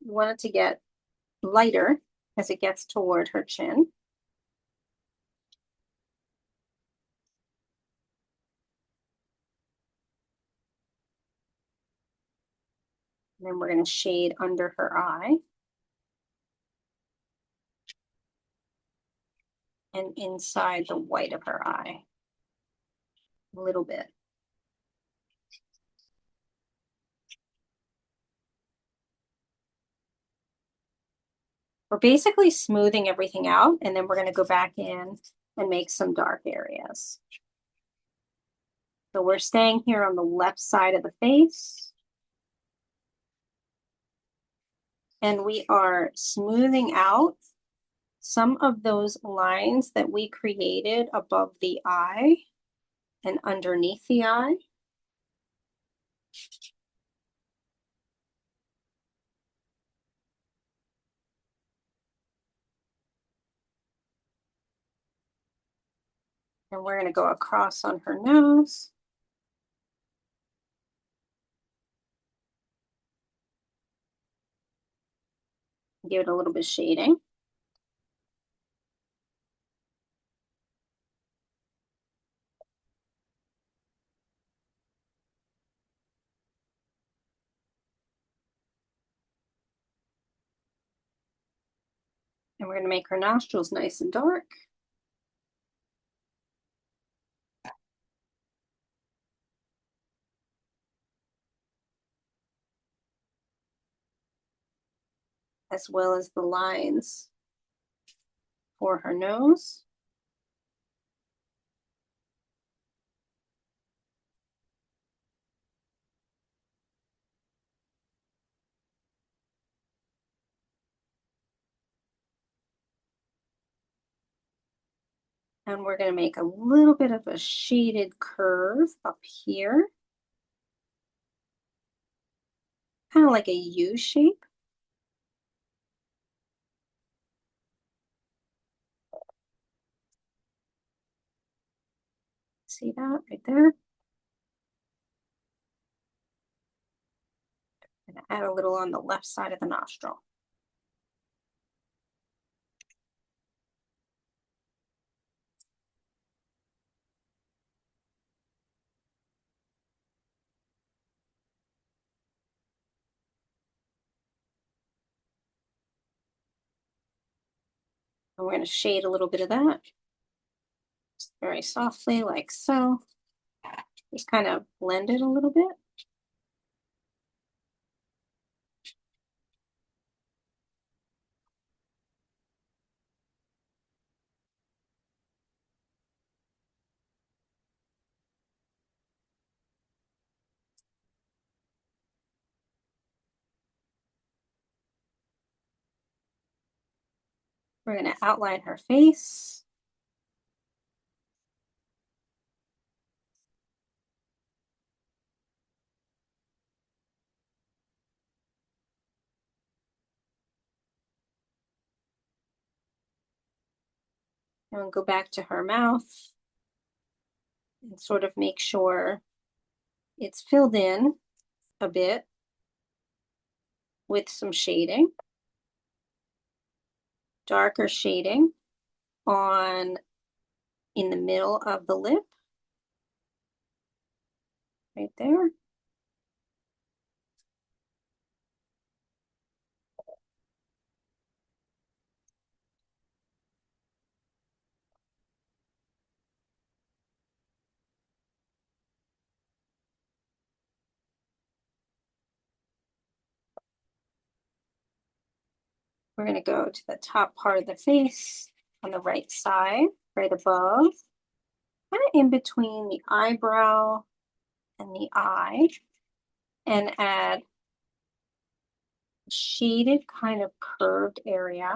You want it to get lighter as it gets toward her chin. And then we're going to shade under her eye. And inside the white of her eye. A little bit. We're basically smoothing everything out, and then we're going to go back in and make some dark areas. So we're staying here on the left side of the face. And we are smoothing out some of those lines that we created above the eye and underneath the eye. And we're going to go across on her nose. Give it a little bit of shading. And we're going to make her nostrils nice and dark. As well as the lines for her nose. And we're going to make a little bit of a shaded curve up here. Kind of like a U shape. See that right there? I'm going to add a little on the left side of the nostril. And we're going to shade a little bit of that just very softly, like so. Just kind of blend it a little bit. We're going to outline her face. And we'll go back to her mouth and sort of make sure it's filled in a bit with some shading, darker shading on in the middle of the lip, right there. We're going to go to the top part of the face on the right side, right above, kind of in between the eyebrow and the eye, and add a shaded kind of curved area.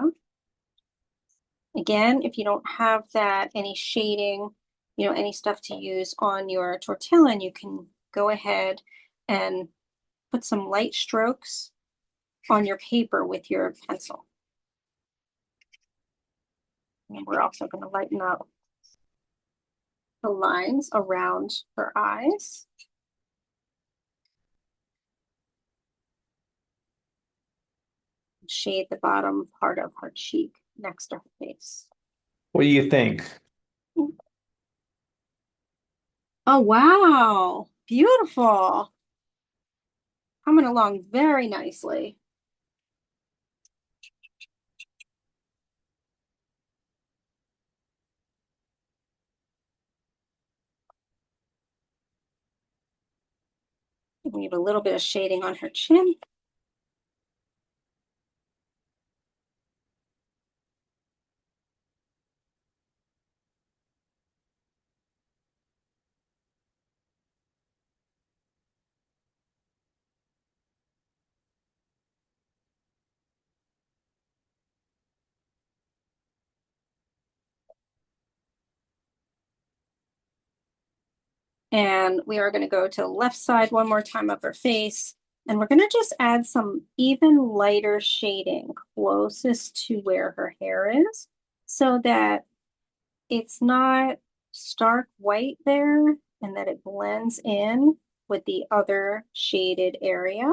Again, if you don't have that, any shading, any stuff to use on your tortilla, you can go ahead and put some light strokes on your paper with your pencil. And we're also going to lighten up the lines around her eyes. Shade the bottom part of her cheek next to her face. What do you think? Oh, wow. Beautiful. Coming along very nicely. We need a little bit of shading on her chin. And we are going to go to the left side one more time of her face. And we're going to just add some even lighter shading closest to where her hair is so that it's not stark white there and that it blends in with the other shaded area.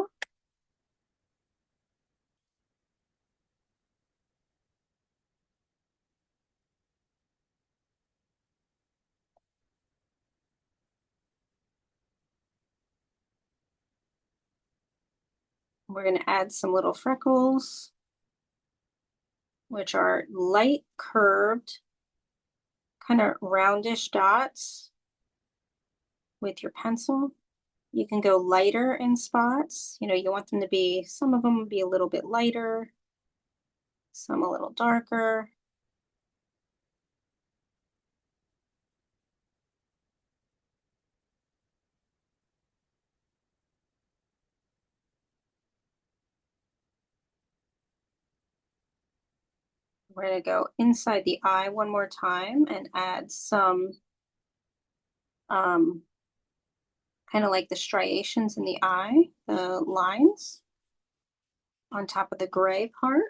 We're going to add some little freckles, which are light curved, kind of roundish dots with your pencil. You can go lighter in spots. You want them to be, some of them be a little bit lighter, some a little darker. We're going to go inside the eye one more time and add some kind of like the striations in the eye, the lines on top of the gray part.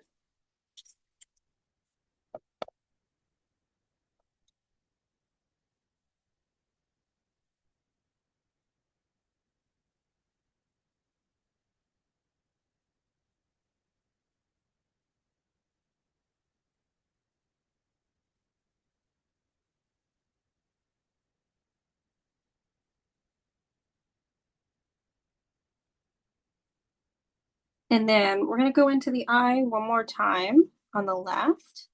And then we're going to go into the eye one more time on the left.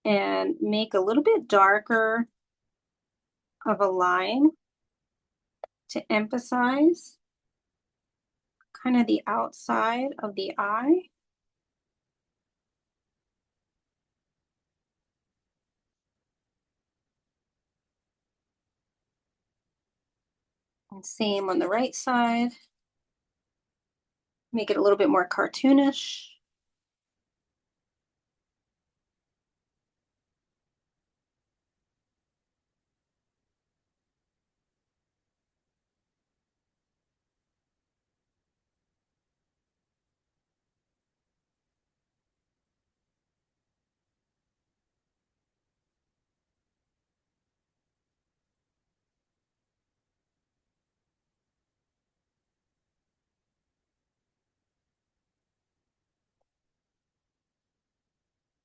and make a little bit darker of a line to emphasize kind of the outside of the eye. And same on the right side. Make it a little bit more cartoonish.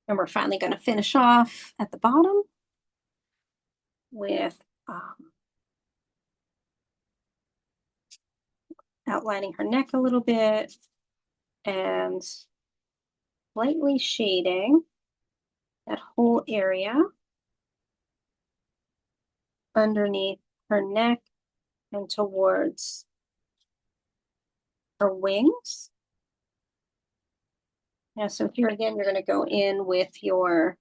And we're finally going to finish off at the bottom with outlining her neck a little bit and lightly shading that whole area underneath her neck and towards her wings. Yeah, so here again, you're going to go in with your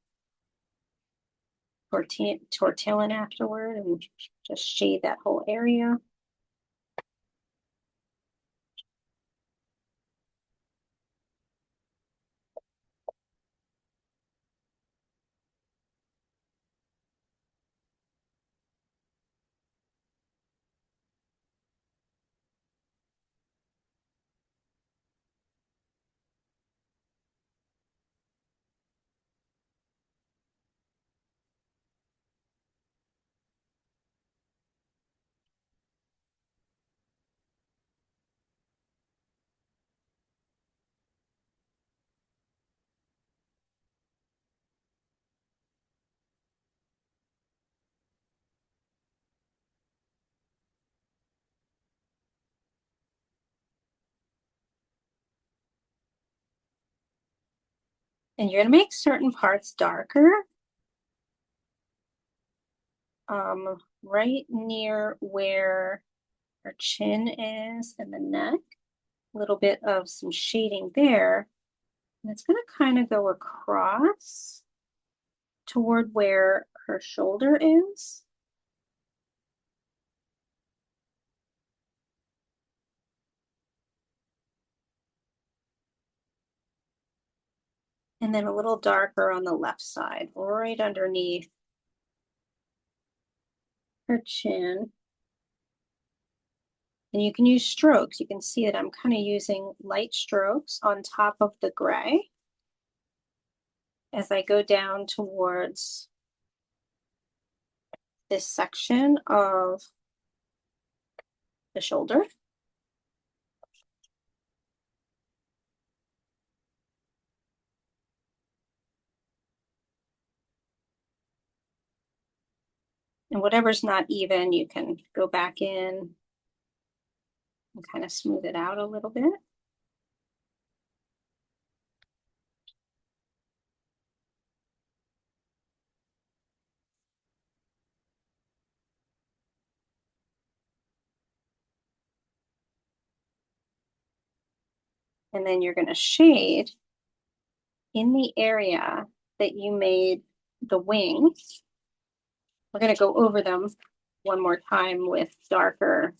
tortillon afterward and just shade that whole area. And you're going to make certain parts darker. Right near where her chin is and the neck, a little bit of some shading there. And it's going to kind of go across toward where her shoulder is. And then a little darker on the left side, right underneath her chin. And you can use strokes. You can see that I'm kind of using light strokes on top of the gray as I go down towards this section of the shoulder. And whatever's not even, you can go back in and kind of smooth it out a little bit. And then you're going to shade in the area that you made the wings. We're going to go over them one more time with darker,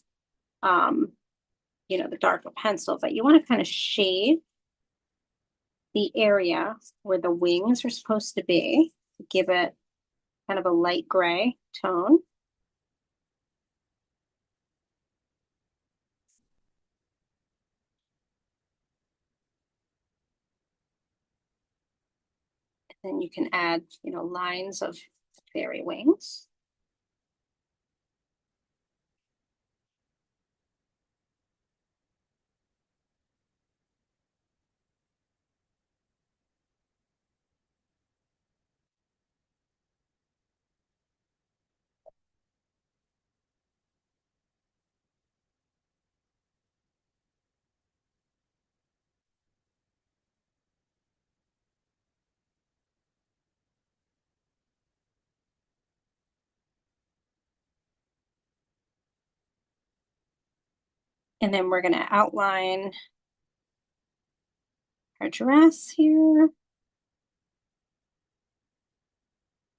the darker pencil, but you want to kind of shade the area where the wings are supposed to be, give it kind of a light gray tone. Then you can add, lines of fairy wings. And then we're going to outline our dress here.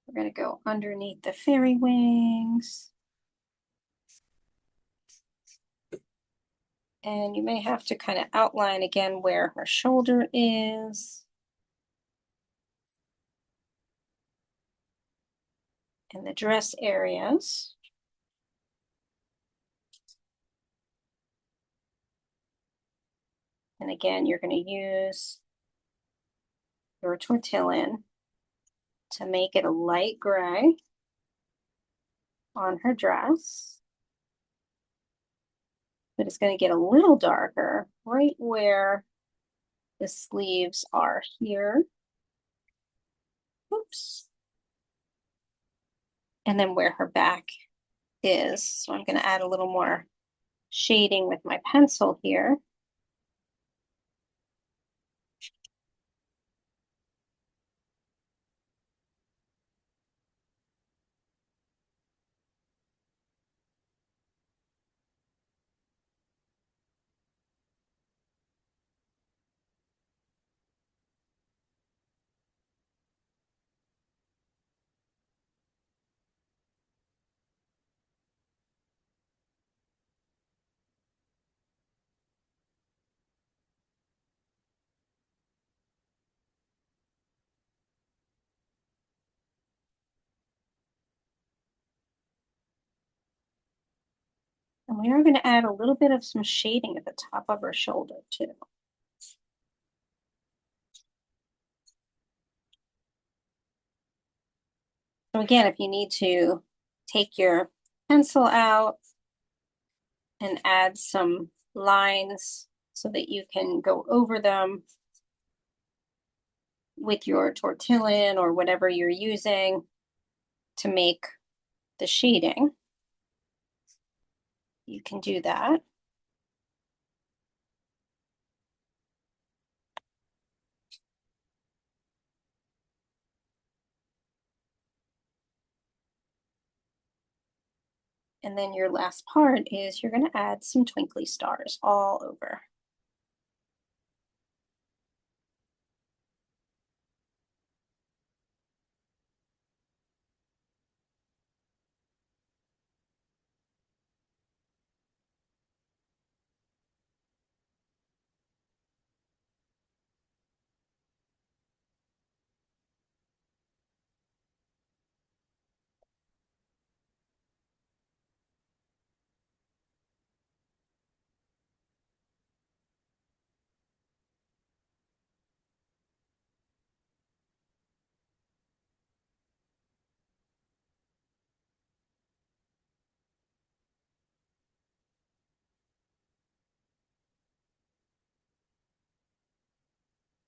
We're going to go underneath the fairy wings. And you may have to kind of outline again where her shoulder is. And the dress areas. And again, you're going to use your tortillon to make it a light gray on her dress. But it's going to get a little darker right where the sleeves are here. Oops. And then where her back is. So I'm going to add a little more shading with my pencil here. And we are going to add a little bit of some shading at the top of her shoulder too. So again, if you need to take your pencil out and add some lines so that you can go over them with your tortillon or whatever you're using to make the shading, you can do that. And then your last part is you're going to add some twinkly stars all over.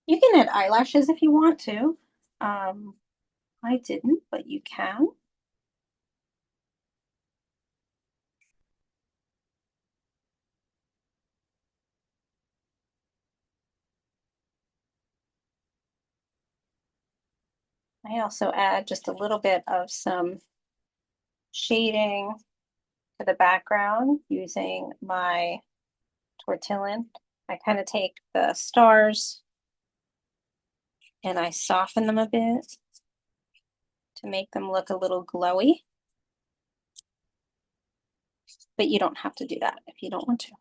You can add eyelashes if you want to. I didn't, but you can. I also add just a little bit of some shading to the background using my tortillon. I kind of take the stars and I soften them a bit to make them look a little glowy. But you don't have to do that if you don't want to.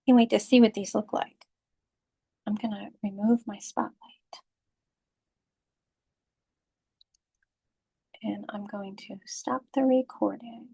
Can't wait to see what these look like. I'm gonna remove my spotlight. And I'm going to stop the recording.